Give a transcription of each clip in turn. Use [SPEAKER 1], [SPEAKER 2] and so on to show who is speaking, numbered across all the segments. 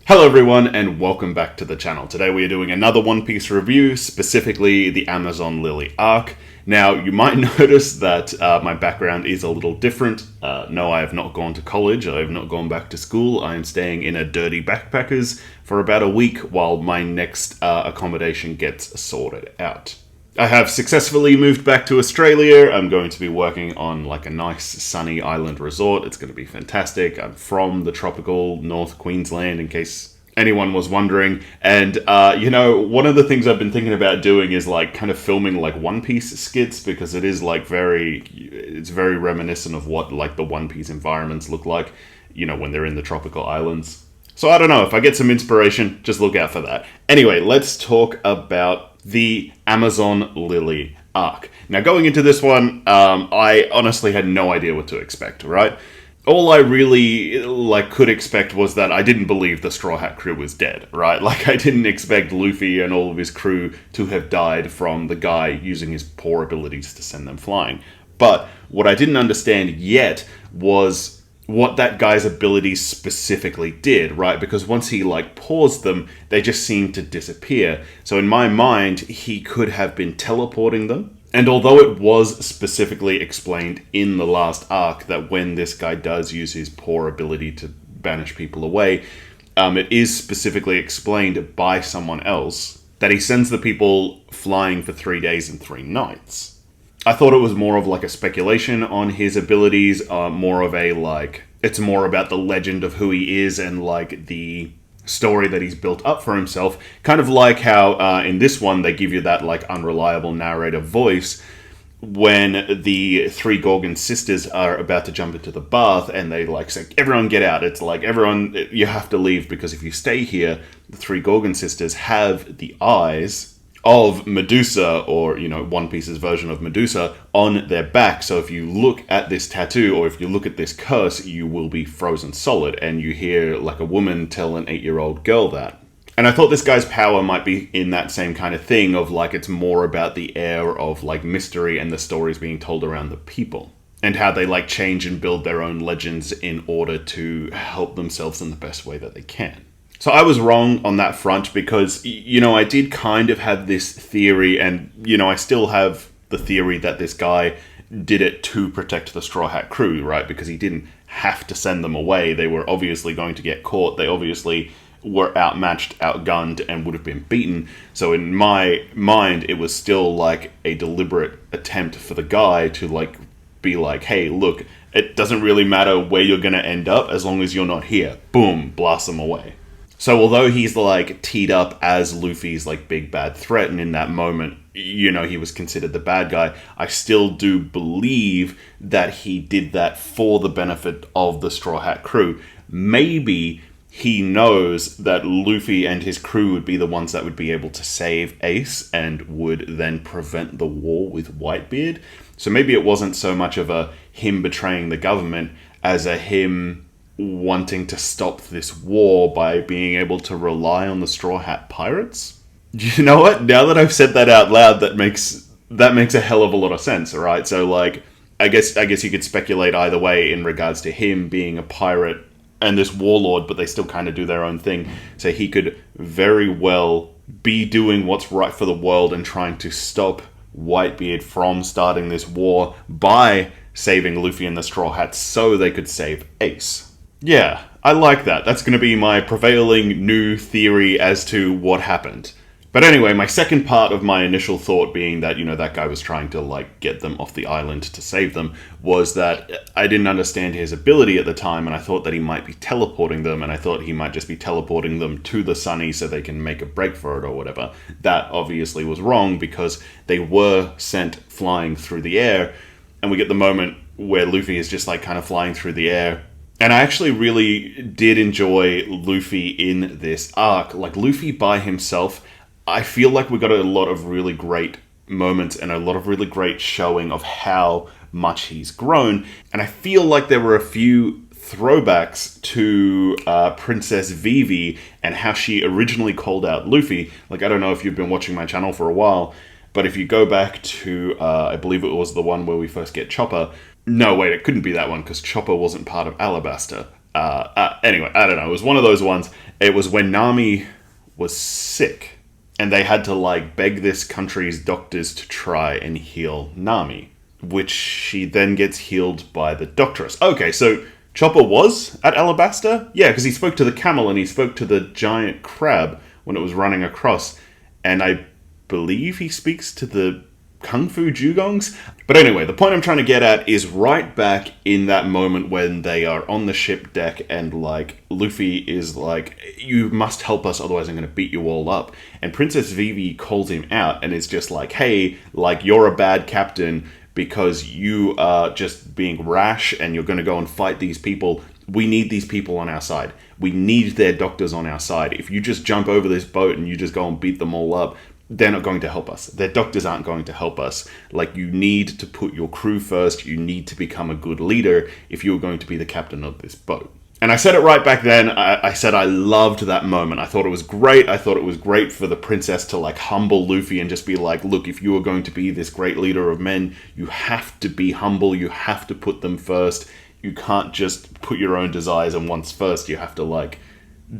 [SPEAKER 1] Hello everyone and welcome back to the channel. Today we are doing another One Piece review, specifically the Amazon Lily arc. Now you might notice that my background is a little different. No, I have not gone to college, I have not gone back to school. I am staying in a dirty backpackers for about a week while my next accommodation gets sorted out. I have successfully moved back to Australia. I'm going to be working on like a nice sunny island resort. It's going to be fantastic. I'm from the tropical North Queensland, in case anyone was wondering. And, one of the things I've been thinking about doing is like kind of filming like One Piece skits, because it is like it's very reminiscent of what like the One Piece environments look like, when they're in the tropical islands. So I don't know, if I get some inspiration, just look out for that. Anyway, let's talk about the Amazon Lily arc. Now, going into this one, I honestly had no idea what to expect, right? All I really could expect was that I didn't believe the Straw Hat crew was dead, right? Like, I didn't expect Luffy and all of his crew to have died from the guy using his poor abilities to send them flying. But what I didn't understand yet was what that guy's abilities specifically did, right? Because once he paused them, they just seemed to disappear. So in my mind, he could have been teleporting them. And although it was specifically explained in the last arc that when this guy does use his poor ability to banish people away, it is specifically explained by someone else that he sends the people flying for 3 days and 3 nights. I thought it was more of like a speculation on his abilities, more of a it's more about the legend of who he is and like the story that he's built up for himself. Kind of like how in this one they give you that like unreliable narrator voice when the 3 Gorgon sisters are about to jump into the bath and they say, everyone get out. It's like, everyone, you have to leave, because if you stay here, the 3 Gorgon sisters have the eyes of Medusa, or One Piece's version of Medusa, on their back. So if you look at this tattoo, or if you look at this curse, you will be frozen solid. And you hear like a woman tell an 8-year-old girl that. And I thought this guy's power might be in that same kind of thing of it's more about the air of mystery and the stories being told around the people, and how they change and build their own legends in order to help themselves in the best way that they can. So I was wrong on that front, because, I did kind of have this theory, and, I still have the theory that this guy did it to protect the Straw Hat crew, right? Because he didn't have to send them away. They were obviously going to get caught. They obviously were outmatched, outgunned, and would have been beaten. So in my mind, it was still a deliberate attempt for the guy to be hey, look, it doesn't really matter where you're going to end up as long as you're not here. Boom, blast them away. So although he's teed up as Luffy's big bad threat, and in that moment, he was considered the bad guy, I still do believe that he did that for the benefit of the Straw Hat crew. Maybe he knows that Luffy and his crew would be the ones that would be able to save Ace and would then prevent the war with Whitebeard. So maybe it wasn't so much of a him betraying the government as a him wanting to stop this war by being able to rely on the Straw Hat pirates. You know what? Now that I've said that out loud, that makes a hell of a lot of sense, right? So I guess you could speculate either way in regards to him being a pirate and this warlord, but they still kind of do their own thing. So he could very well be doing what's right for the world and trying to stop Whitebeard from starting this war by saving Luffy and the Straw Hats so they could save Ace. Yeah, I like that. That's going to be my prevailing new theory as to what happened. But anyway, my second part of my initial thought being that, that guy was trying to, get them off the island to save them, was that I didn't understand his ability at the time, and I thought that he might be teleporting them, and I thought he might just be teleporting them to the Sunny so they can make a break for it or whatever. That obviously was wrong, because they were sent flying through the air, and we get the moment where Luffy is just, kind of flying through the air. And I actually really did enjoy Luffy in this arc. Luffy by himself, I feel like we got a lot of really great moments and a lot of really great showing of how much he's grown. And I feel like there were a few throwbacks to Princess Vivi and how she originally called out Luffy. I don't know if you've been watching my channel for a while, but if you go back to, I believe it was the one where we first get Chopper. No, wait, it couldn't be that one, because Chopper wasn't part of Alabasta. Anyway, I don't know. It was one of those ones. It was when Nami was sick, and they had to, like, beg this country's doctors to try and heal Nami, which she then gets healed by the doctoress. Okay, so Chopper was at Alabasta? Yeah, because he spoke to the camel and he spoke to the giant crab when it was running across, and I believe he speaks to the Kung Fu Dugongs? But anyway, the point I'm trying to get at is right back in that moment when they are on the ship deck and, like, Luffy is like, you must help us, otherwise I'm going to beat you all up. And Princess Vivi calls him out and is just like, hey, like, you're a bad captain because you are just being rash and you're going to go and fight these people. We need these people on our side. We need their doctors on our side. If you just jump over this boat and you just go and beat them all up, they're not going to help us. Their doctors aren't going to help us. Like, you need to put your crew first. You need to become a good leader if you're going to be the captain of this boat. And I said it right back then. I said I loved that moment. I thought it was great. I thought it was great for the princess to, like, humble Luffy and just be like, look, if you are going to be this great leader of men, you have to be humble. You have to put them first. You can't just put your own desires and wants first. You have to, like,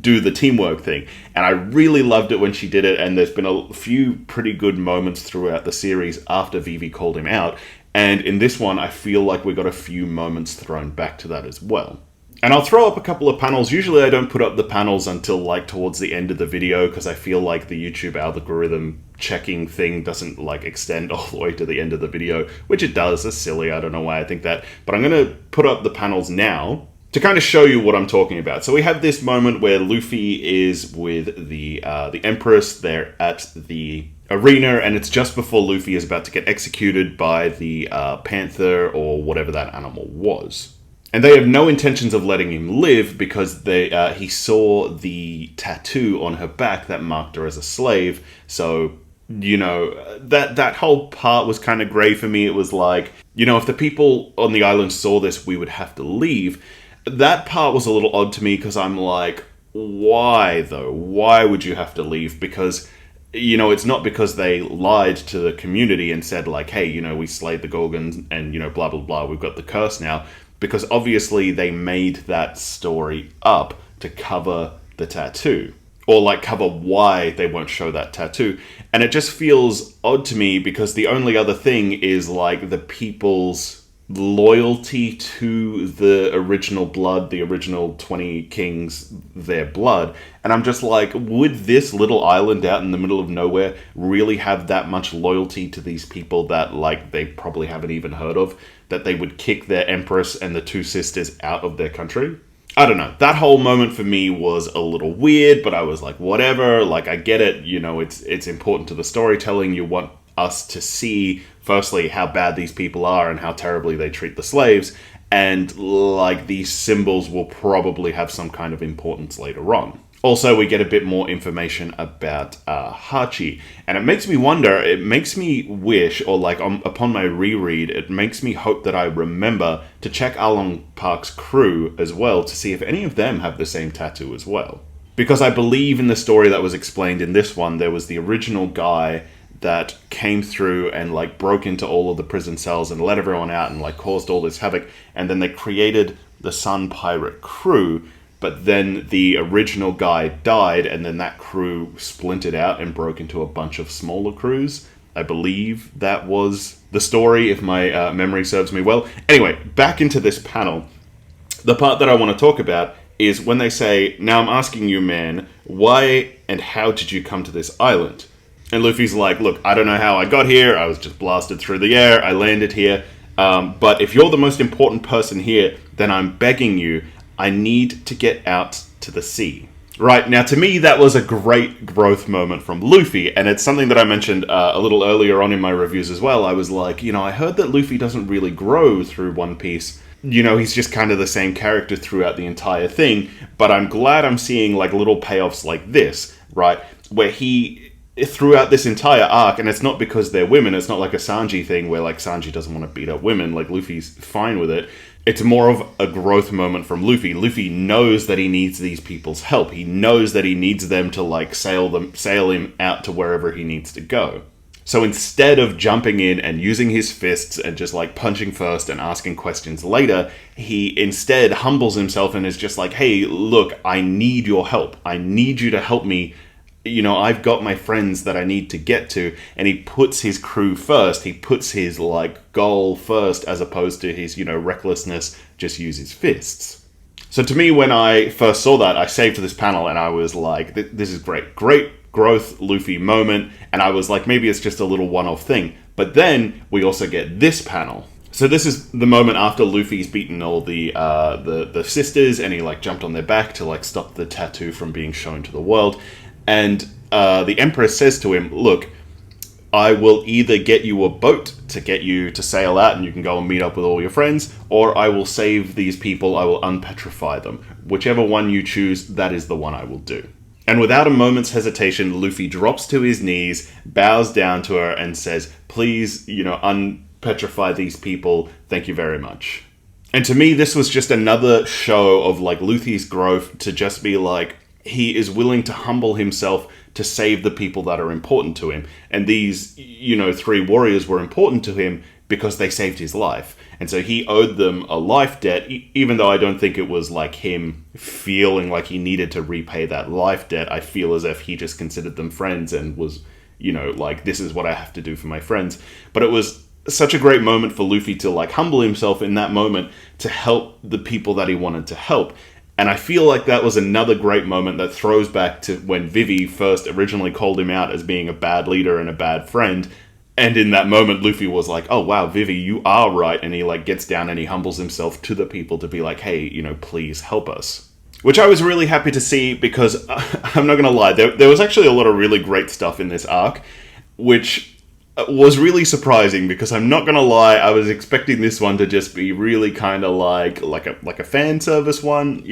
[SPEAKER 1] do the teamwork thing. And I really loved it when she did it, and there's been a few pretty good moments throughout the series after Vivi called him out, and in this one I feel like we got a few moments thrown back to that as well. And I'll throw up a couple of panels. Usually I don't put up the panels until, like, towards the end of the video, because I feel like the YouTube algorithm checking thing doesn't, like, extend all the way to the end of the video, which it does. It's silly, I don't know why I think that, but I'm going to put up the panels now to kind of show you what I'm talking about. So we have this moment where Luffy is with the Empress. They're at the arena, and it's just before Luffy is about to get executed by the panther or whatever that animal was. And they have no intentions of letting him live because he saw the tattoo on her back that marked her as a slave. So, you know, that whole part was kind of grey for me. It was like, you know, if the people on the island saw this, we would have to leave. That part was a little odd to me because I'm like, why though? Why would you have to leave? Because, you know, it's not because they lied to the community and said, like, hey, you know, we slayed the Gorgons and, you know, blah, blah, blah, we've got the curse now. Because obviously they made that story up to cover the tattoo. Or, like, cover why they won't show that tattoo. And it just feels odd to me because the only other thing is, like, the people's loyalty to the original blood, the original 20 kings, their blood. And I'm just like, would this little island out in the middle of nowhere really have that much loyalty to these people that, like, they probably haven't even heard of, that they would kick their empress and the two sisters out of their country? I don't know. That whole moment for me was a little weird, but I was like, whatever. Like, I get it. You know, it's important to the storytelling. You want us to see, firstly, how bad these people are and how terribly they treat the slaves. And, like, these symbols will probably have some kind of importance later on. Also, we get a bit more information about Hachi. And it makes me wonder, it makes me wish, or, like, upon my reread, it makes me hope that I remember to check Along Park's crew as well to see if any of them have the same tattoo as well. Because I believe in the story that was explained in this one, there was the original guy that came through and, like, broke into all of the prison cells and let everyone out and, like, caused all this havoc. And then they created the Sun Pirate crew, but then the original guy died, and then that crew splintered out and broke into a bunch of smaller crews. I believe that was the story, if my memory serves me well. Anyway, back into this panel. The part that I want to talk about is when they say, now I'm asking you, man, why and how did you come to this island? And Luffy's like, look, I don't know how I got here. I was just blasted through the air. I landed here. But if you're the most important person here, then I'm begging you, I need to get out to the sea. Right, now to me, that was a great growth moment from Luffy. And it's something that I mentioned a little earlier on in my reviews as well. I was like, you know, I heard that Luffy doesn't really grow through One Piece. You know, he's just kind of the same character throughout the entire thing. But I'm glad I'm seeing, like, little payoffs like this, right? Where he, throughout this entire arc, and it's not because they're women, it's not like a Sanji thing where, like, Sanji doesn't want to beat up women, like, Luffy's fine with it. It's more of a growth moment from Luffy. Luffy knows that he needs these people's help. He knows that he needs them to, like, sail him out to wherever he needs to go. So instead of jumping in and using his fists and just like punching first and asking questions later, he instead humbles himself and is just like, hey, look, I need your help. I need you to help me. You know, I've got my friends that I need to get to. And he puts his crew first. He puts his like goal first as opposed to his, recklessness, just use his fists. So to me, when I first saw that, I saved this panel and I was like, this is great. Great growth Luffy moment, and I was like, maybe it's just a little one-off thing. But then we also get this panel. So this is the moment after Luffy's beaten all the sisters, and he like jumped on their back to like stop the tattoo from being shown to the world. And the Empress says to him, look, I will either get you a boat to get you to sail out and you can go and meet up with all your friends, or I will save these people, I will unpetrify them. Whichever one you choose, that is the one I will do. And without a moment's hesitation, Luffy drops to his knees, bows down to her, and says, please, unpetrify these people. Thank you very much. And to me, this was just another show of, like, Luffy's growth to just be like, he is willing to humble himself to save the people that are important to him. And these, 3 warriors were important to him because they saved his life. And so he owed them a life debt, even though I don't think it was like him feeling like he needed to repay that life debt. I feel as if he just considered them friends and was, like, this is what I have to do for my friends. But it was such a great moment for Luffy to like humble himself in that moment to help the people that he wanted to help. And I feel like that was another great moment that throws back to when Vivi first originally called him out as being a bad leader and a bad friend. And in that moment, Luffy was like, oh, wow, Vivi, you are right. And he like gets down and he humbles himself to the people to be like, hey, please help us. Which I was really happy to see because I'm not going to lie, there was actually a lot of really great stuff in this arc, which was really surprising because I'm not going to lie, I was expecting this one to just be really kind of like a fan service one,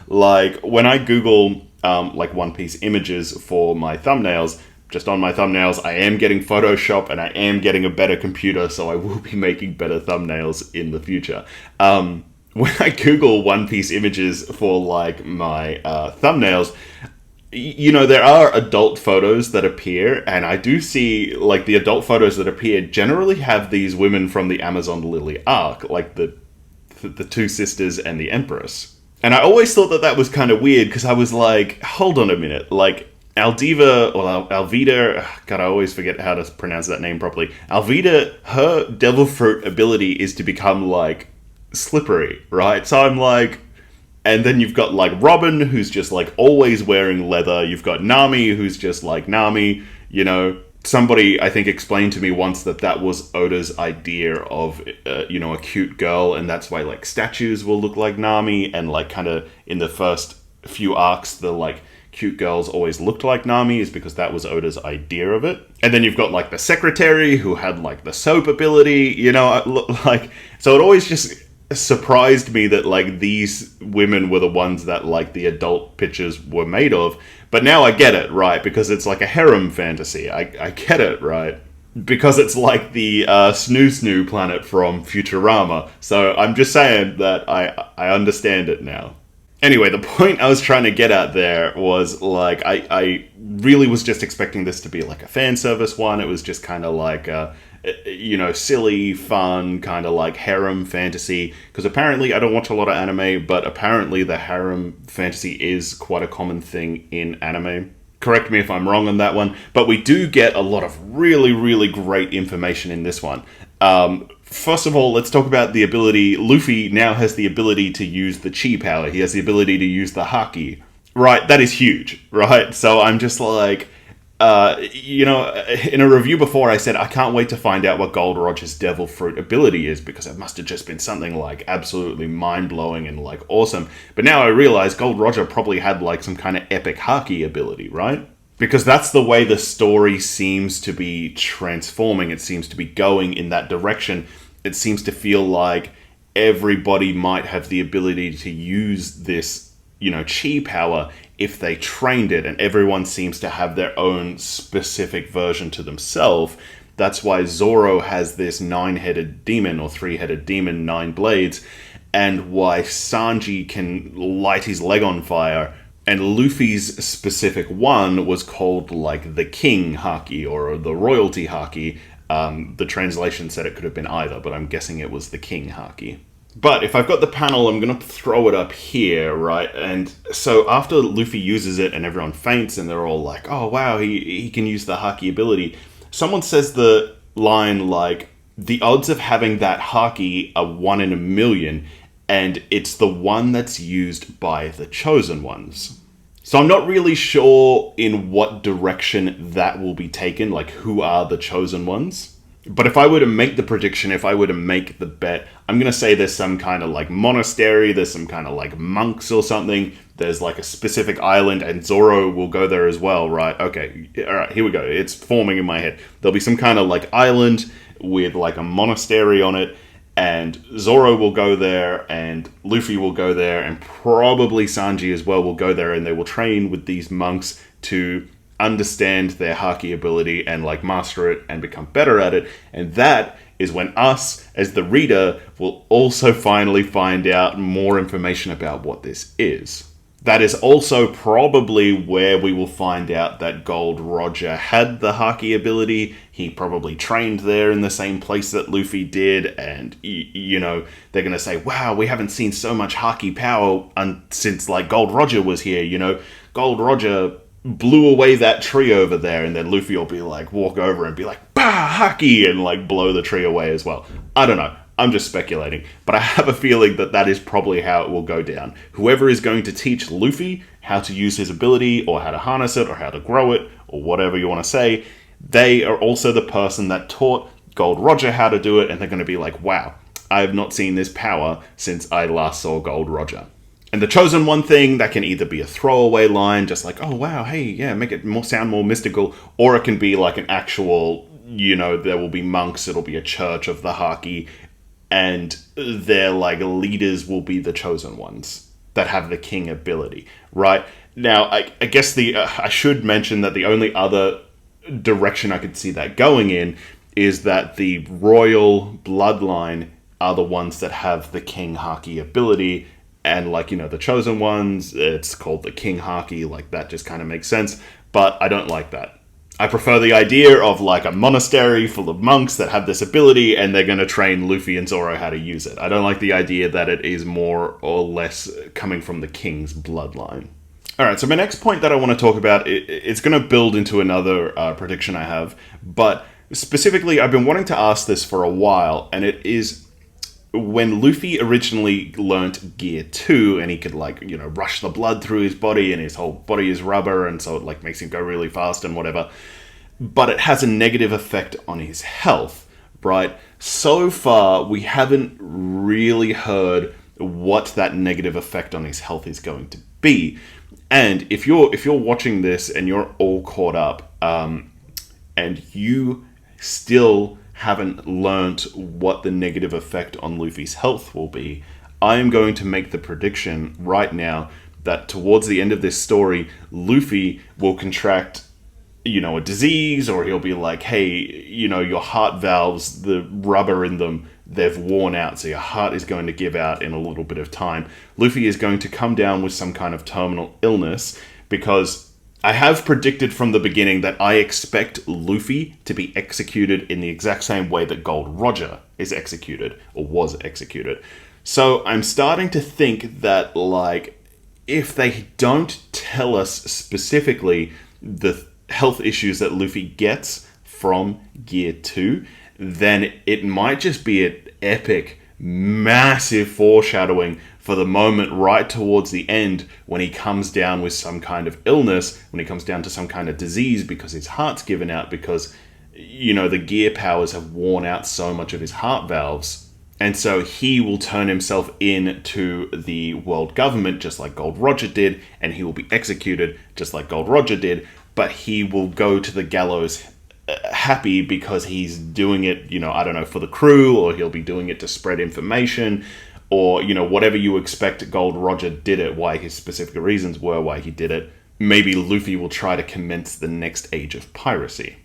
[SPEAKER 1] Like when I Google like One Piece images for my thumbnails, just on my thumbnails, I am getting Photoshop and I am getting a better computer, so I will be making better thumbnails in the future. When I Google One Piece images for like my thumbnails, there are adult photos that appear, and I do see like the adult photos that appear generally have these women from the Amazon Lily arc, like the 2 sisters and the Empress. And I always thought that was kind of weird because I was like, hold on a minute, like Aldiva, or Alvida, God, I always forget how to pronounce that name properly. Alvida, her devil fruit ability is to become, like, slippery, right? So I'm like... And then you've got, like, Robin, who's just, like, always wearing leather. You've got Nami, who's just, like, Nami, Somebody, I think, explained to me once that was Oda's idea of, a cute girl, and that's why, like, statues will look like Nami, and, like, kind of in the first few arcs, the, like, cute girls always looked like Nami is because that was Oda's idea of it. And then you've got like the secretary who had like the soap ability, like, so it always just surprised me that like these women were the ones that like the adult pictures were made of. But now I get it, right? Because it's like a harem fantasy. I get it, right? Because it's like the Snoo Snoo planet from Futurama. So I'm just saying that I understand it now. Anyway, the point I was trying to get at there was, like, I really was just expecting this to be, like, a fan service one. It was just kind of like, silly, fun, kind of like harem fantasy. Because apparently, I don't watch a lot of anime, but apparently the harem fantasy is quite a common thing in anime. Correct me if I'm wrong on that one. But we do get a lot of really, really great information in this one. First of all, let's talk about the ability. Luffy now has the ability to use the chi power. He has the ability to use the haki. Right, that is huge, right? So I'm just like, in a review before I said, I can't wait to find out what Gold Roger's Devil Fruit ability is, because it must have just been something like absolutely mind-blowing and like awesome. But now I realize Gold Roger probably had like some kind of epic haki ability, right? Because that's the way the story seems to be transforming. It seems to be going in that direction. It seems to feel like everybody might have the ability to use this, chi power if they trained it. And everyone seems to have their own specific version to themselves. That's why Zoro has this 9-headed demon or 3-headed demon, 9 blades. And why Sanji can light his leg on fire. And Luffy's specific one was called, like, the King Haki, or the Royalty Haki. The translation said it could have been either, but I'm guessing it was the King Haki. But if I've got the panel, I'm going to throw it up here, right? And so after Luffy uses it and everyone faints and they're all like, oh, wow, he can use the Haki ability. Someone says the line like, the odds of having that Haki are 1 in a million, and it's the one that's used by the Chosen Ones. So I'm not really sure in what direction that will be taken, like who are the Chosen Ones. But if I were to make the prediction, if I were to make the bet, I'm going to say there's some kind of like monastery, there's some kind of like monks or something, there's like a specific island, and Zoro will go there as well, right? Okay, alright, here we go. It's forming in my head. There'll be some kind of like island with like a monastery on it, and Zoro will go there, and Luffy will go there, and probably Sanji as well will go there, and they will train with these monks to understand their Haki ability and like master it and become better at it. And that is when us, as the reader, will also finally find out more information about what this is. That is also probably where we will find out that Gold Roger had the Haki ability. He probably trained there in the same place that Luffy did, and, you know, they're going to say, wow, we haven't seen so much Haki power since, like, Gold Roger was here, you know? Gold Roger blew away that tree over there, and then Luffy will be like, walk over and be like, bah, Haki, and like blow the tree away as well. I don't know. I'm just speculating, but I have a feeling that that is probably how it will go down. Whoever is going to teach Luffy how to use his ability, or how to harness it, or how to grow it, or whatever you want to say, they are also the person that taught Gold Roger how to do it, and they're going to be like, wow, I have not seen this power since I last saw Gold Roger. And the Chosen One thing, that can either be a throwaway line, just like, oh wow, hey, yeah, make it sound more mystical, or it can be like an actual, you know, there will be monks, it'll be a church of the Haki, and their like leaders will be the Chosen Ones that have the king ability, right? Now, I guess I should mention that the only other direction I could see that going in is that the royal bloodline are the ones that have the King Haki ability, and like, you know, the Chosen Ones, it's called the King Haki, like that just kind of makes sense, but I don't like that. I prefer the idea of like a monastery full of monks that have this ability and they're going to train Luffy and Zoro how to use it. I don't like the idea that it is more or less coming from the king's bloodline. Alright, so my next point that I want to talk about, it's going to build into another prediction I have, but specifically I've been wanting to ask this for a while, and it is when Luffy originally learnt Gear 2 and he could, like, you know, rush the blood through his body and his whole body is rubber and so it, like, makes him go really fast and whatever, but it has a negative effect on his health, right? So far, we haven't really heard what that negative effect on his health is going to be. And if you're watching this and you're all caught up, and you still haven't learnt what the negative effect on Luffy's health will be, I am going to make the prediction right now that towards the end of this story, Luffy will contract, you know, a disease, or he'll be like, hey, you know, your heart valves, the rubber in them, they've worn out, so your heart is going to give out in a little bit of time. Luffy is going to come down with some kind of terminal illness, because I have predicted from the beginning that I expect Luffy to be executed in the exact same way that Gold Roger is executed, or was executed. So I'm starting to think that, like, if they don't tell us specifically the health issues that Luffy gets from Gear 2, then it might just be an epic, massive foreshadowing for the moment right towards the end when he comes down with some kind of illness, when he comes down to some kind of disease because his heart's given out, because, you know, the gear powers have worn out so much of his heart valves. And so he will turn himself in to the world government just like Gold Roger did, and he will be executed just like Gold Roger did, but he will go to the gallows happy because he's doing it, you know, I don't know, for the crew, or he'll be doing it to spread information, or, you know, whatever you expect Gold Roger did it, why his specific reasons were why he did it. Maybe Luffy will try to commence the next age of piracy.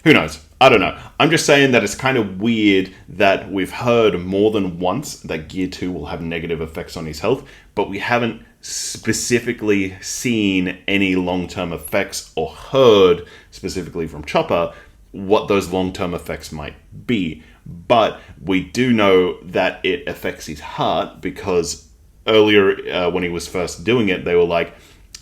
[SPEAKER 1] Who knows? I don't know. I'm just saying that it's kind of weird that we've heard more than once that Gear 2 will have negative effects on his health, but we haven't specifically seen any long-term effects or heard specifically from Chopper what those long-term effects might be. But we do know that it affects his heart, because earlier when he was first doing it, they were like,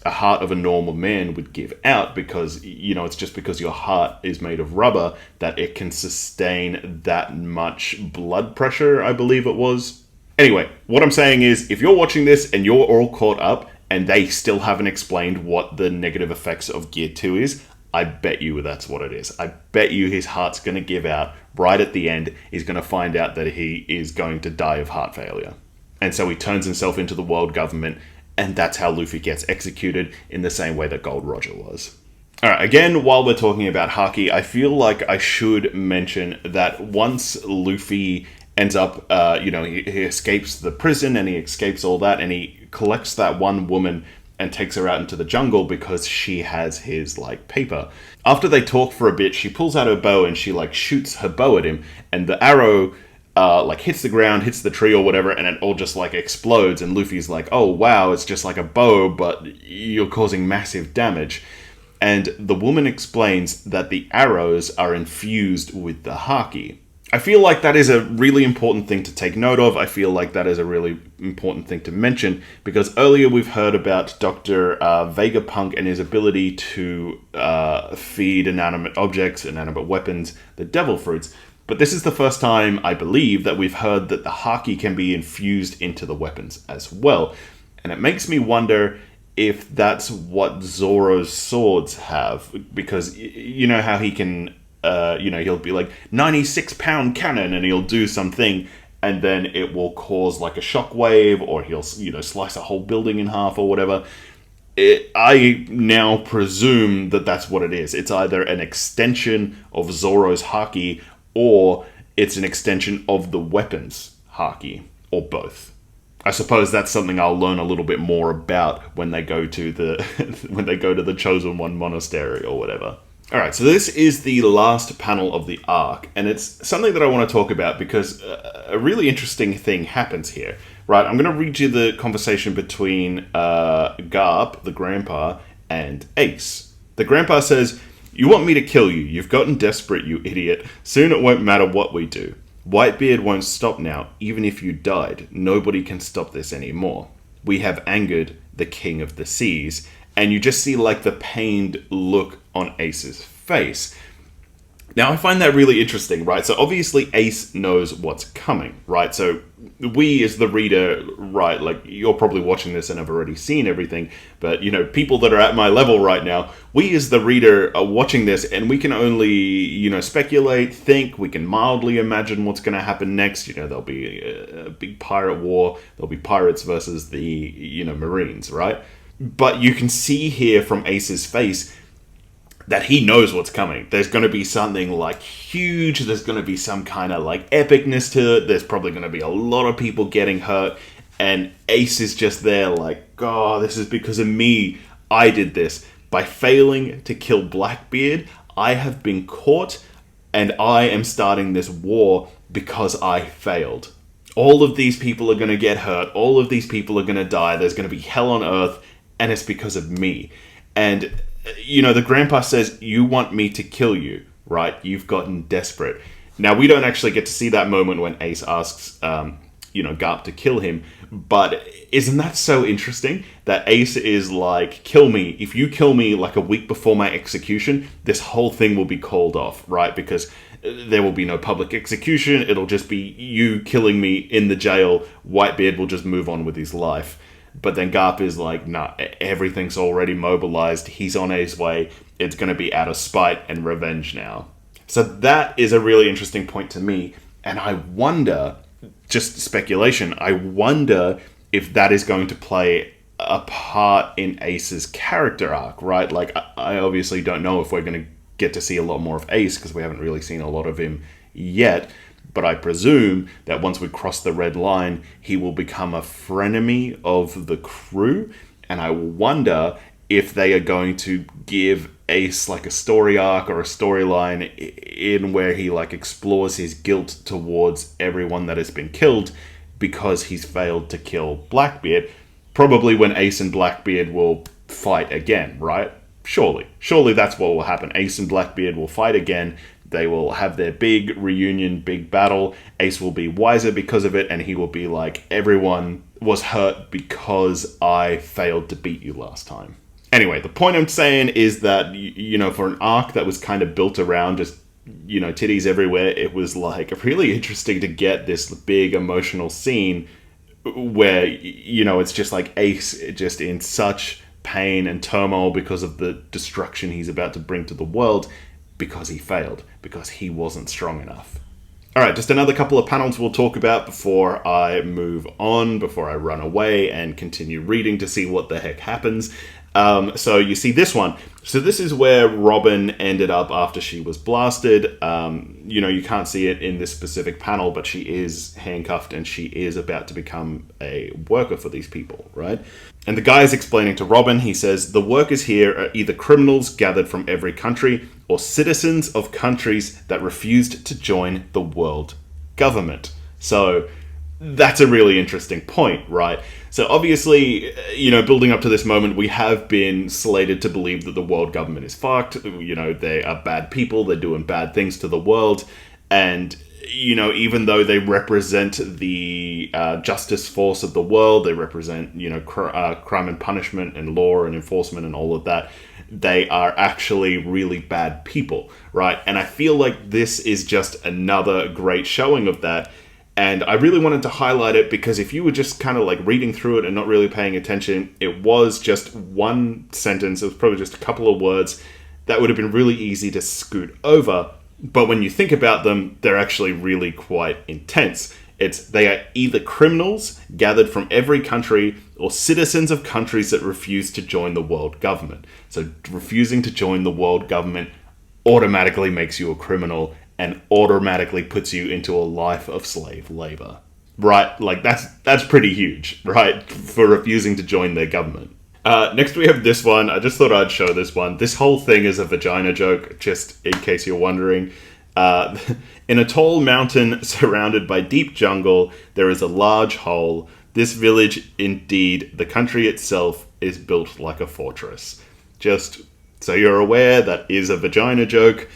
[SPEAKER 1] a heart of a normal man would give out because, it's just because your heart is made of rubber that it can sustain that much blood pressure, I believe it was. Anyway, what I'm saying is, if you're watching this and you're all caught up and they still haven't explained what the negative effects of Gear 2 is, I bet you that's what it is. I bet you his heart's going to give out right at the end. He's going to find out that he is going to die of heart failure. And so he turns himself into the world government, and that's how Luffy gets executed, in the same way that Gold Roger was. Alright, again, while we're talking about Haki, I feel like I should mention that once Luffy ends up, he escapes the prison and he escapes all that, and he collects that one woman and takes her out into the jungle because she has his, paper. After they talk for a bit, she pulls out her bow and she, shoots her bow at him, and the arrow hits the ground, hits the tree or whatever, and it all just explodes, and Luffy's like, oh wow, it's just like a bow, but you're causing massive damage. And the woman explains that the arrows are infused with the Haki. I feel like that is a really important thing to take note of. I feel like that is a really important thing to mention, because earlier we've heard about Dr. Vegapunk and his ability to feed inanimate objects, inanimate weapons, the devil fruits. But this is the first time, I believe, that we've heard that the Haki can be infused into the weapons as well. And it makes me wonder if that's what Zoro's swords have. Because you know how he can, he'll be like, 96-pound cannon, and he'll do something, and then it will cause a shockwave, or he'll, slice a whole building in half or whatever. I now presume that that's what it is. It's either an extension of Zoro's Haki, or it's an extension of the weapons Haki, or both. I suppose that's something I'll learn a little bit more about when they go to the Chosen One monastery or whatever. Alright, so this is the last panel of the arc, and it's something that I want to talk about because a really interesting thing happens here. Right, I'm going to read you the conversation between Garp, the grandpa, and Ace. The grandpa says, "You want me to kill you. You've gotten desperate, you idiot. Soon it won't matter what we do. Whitebeard won't stop now, even if you died. Nobody can stop this anymore. We have angered the king of the seas." And you just see the pained look on Ace's face. Now, I find that really interesting, right? So obviously Ace knows what's coming, right? So we as the reader, right, you're probably watching this and have already seen everything, but, people that are at my level right now, we as the reader are watching this, and we can only, speculate, think, we can mildly imagine what's going to happen next. There'll be a big pirate war, there'll be pirates versus the, Marines, right? But you can see here from Ace's face that he knows what's coming. There's going to be something huge. There's going to be some kind of epicness to it. There's probably going to be a lot of people getting hurt. And Ace is just there oh, this is because of me. I did this. By failing to kill Blackbeard, I have been caught, and I am starting this war because I failed. All of these people are going to get hurt. All of these people are going to die. There's going to be hell on earth, and it's because of me. And the grandpa says, "You want me to kill you, right? You've gotten desperate." Now, we don't actually get to see that moment when Ace asks, Garp to kill him. But isn't that so interesting? That Ace is kill me. If you kill me a week before my execution, this whole thing will be called off, right? Because there will be no public execution. It'll just be you killing me in the jail. Whitebeard will just move on with his life. But then Garp is nah, everything's already mobilized. He's on his way. It's going to be out of spite and revenge now. So that is a really interesting point to me. And I wonder, just speculation, I wonder if that is going to play a part in Ace's character arc, right? I obviously don't know if we're going to get to see a lot more of Ace, because we haven't really seen a lot of him yet. But I presume that once we cross the red line, he will become a frenemy of the crew. And I wonder if they are going to give Ace a story arc or a storyline in where he explores his guilt towards everyone that has been killed because he's failed to kill Blackbeard. probably when Ace and Blackbeard will fight again, right? Surely that's what will happen. Ace and Blackbeard will fight again. They will have their big reunion, big battle. Ace will be wiser because of it, and he will be like, everyone was hurt because I failed to beat you last time. Anyway, the point I'm saying is that, for an arc that was kind of built around just, titties everywhere, it was like really interesting to get this big emotional scene where, it's just like Ace just in such pain and turmoil because of the destruction he's about to bring to the world, because he failed, because he wasn't strong enough. All right, just another couple of panels we'll talk about before I move on, before I run away and continue reading to see what the heck happens. So you see this one. So this is where Robin ended up after she was blasted. You can't see it in this specific panel, but she is handcuffed and she is about to become a worker for these people, right? And the guy is explaining to Robin, he says, the workers here are either criminals gathered from every country or citizens of countries that refused to join the world government. So that's a really interesting point, right? So obviously, building up to this moment, we have been slated to believe that the world government is fucked. They are bad people. They're doing bad things to the world. And, even though they represent the justice force of the world, they represent, crime and punishment and law and enforcement and all of that, they are actually really bad people, right? And I feel like this is just another great showing of that. And I really wanted to highlight it because if you were just kind of like reading through it and not really paying attention, it was just one sentence. It was probably just a couple of words that would have been really easy to scoot over. But when you think about them, they're actually really quite intense. They are either criminals gathered from every country or citizens of countries that refuse to join the world government. So refusing to join the world government automatically makes you a criminal and automatically puts you into a life of slave labor, right? Like that's pretty huge, right? For refusing to join their government. Next we have this one. I just thought I'd show this one. This whole thing is a vagina joke, just in case you're wondering. In a tall mountain surrounded by deep jungle, there is a large hole. This village, indeed, the country itself, is built like a fortress. Just so you're aware, that is a vagina joke.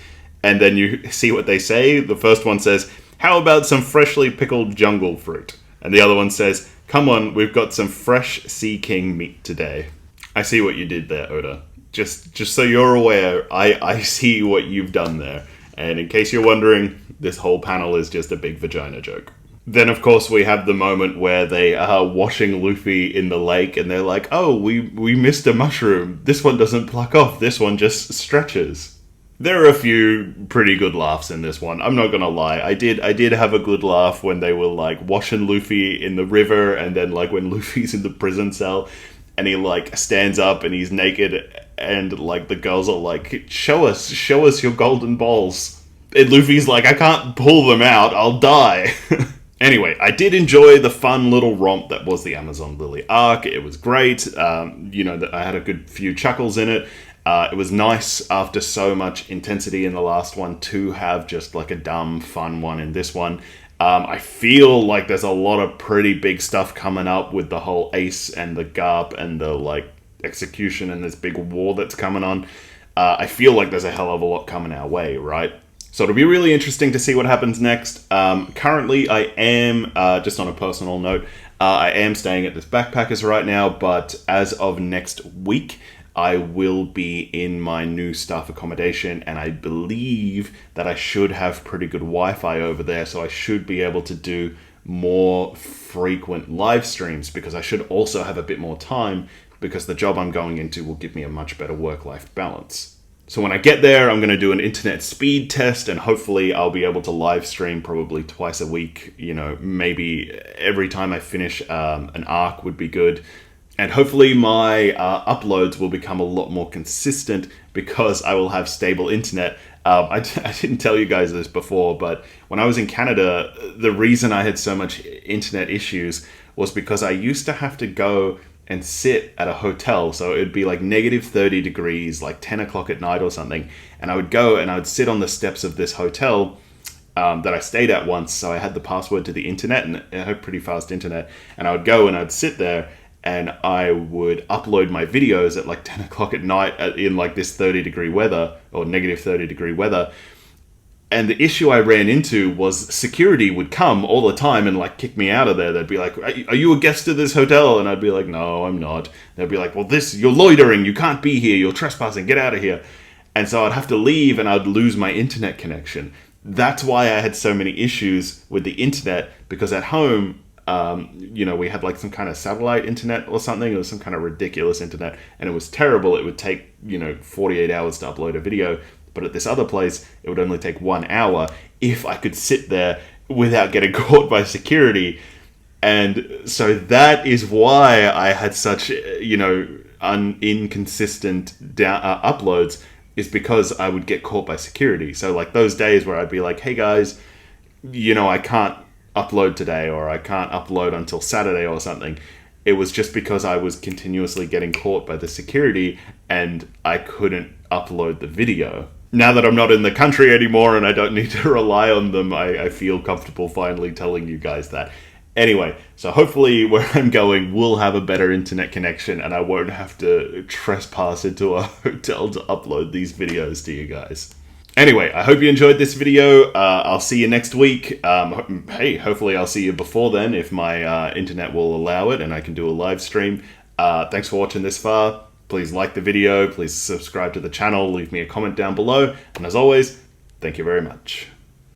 [SPEAKER 1] And then you see what they say. The first one says, how about some freshly pickled jungle fruit? And the other one says, come on, we've got some fresh Sea King meat today. I see what you did there, Oda. Just so you're aware, I see what you've done there. And in case you're wondering, this whole panel is just a big vagina joke. Then, of course, we have the moment where they are washing Luffy in the lake and they're like, oh, we missed a mushroom. This one doesn't pluck off. This one just stretches. There are a few pretty good laughs in this one. I'm not gonna lie. I did have a good laugh when they were like washing Luffy in the river, and then like when Luffy's in the prison cell and he like stands up and he's naked and like the girls are like, show us your golden balls. And Luffy's like, I can't pull them out, I'll die. Anyway, I did enjoy the fun little romp that was the Amazon Lily arc. It was great. I had a good few chuckles in it. It was nice after so much intensity in the last one to have just like a dumb, fun one in this one. I feel like there's a lot of pretty big stuff coming up with the whole Ace and the Garp and the like execution and this big war that's coming on. I feel like there's a hell of a lot coming our way, right? So it'll be really interesting to see what happens next. Currently, I am, just on a personal note, I am staying at this Backpackers right now, but as of next week, I will be in my new staff accommodation, and I believe that I should have pretty good Wi-Fi over there, so I should be able to do more frequent live streams, because I should also have a bit more time, because the job I'm going into will give me a much better work-life balance. So when I get there, I'm going to do an internet speed test, and hopefully I'll be able to live stream probably twice a week. Maybe every time I finish an arc would be good. And hopefully my uploads will become a lot more consistent because I will have stable internet. I didn't tell you guys this before, but when I was in Canada, the reason I had so much internet issues was because I used to have to go and sit at a hotel. So it would be like -30 degrees, like 10 o'clock at night or something. And I would go and I would sit on the steps of this hotel that I stayed at once. So I had the password to the internet and I had pretty fast internet. And I would go and I'd sit there. and I would upload my videos at like 10 o'clock at night in like this 30-degree weather, or negative 30-degree weather. And the issue I ran into was security would come all the time and like kick me out of there. They'd be like, "Are you a guest of this hotel?" And I'd be like, "No, I'm not." They'd be like, "Well, you're loitering. You can't be here. You're trespassing. Get out of here." And so I'd have to leave and I'd lose my internet connection. That's why I had so many issues with the internet, because at home, we had like some kind of satellite internet or something. It was some kind of ridiculous internet, and it was terrible. It would take, 48 hours to upload a video. But at this other place, it would only take 1 hour if I could sit there without getting caught by security. And so that is why I had such, inconsistent uploads, is because I would get caught by security. So like those days where I'd be like, "Hey guys, I can't upload today," or "I can't upload until Saturday," or something. It was just because I was continuously getting caught by the security and I couldn't upload the video. Now that I'm not in the country anymore and I don't need to rely on them, I feel comfortable finally telling you guys that. Anyway, so hopefully where I'm going will have a better internet connection and I won't have to trespass into a hotel to upload these videos to you guys. Anyway, I hope you enjoyed this video. I'll see you next week. Hey, hopefully I'll see you before then if my internet will allow it and I can do a live stream. Thanks for watching this far. Please like the video, please subscribe to the channel, leave me a comment down below, and as always, thank you very much.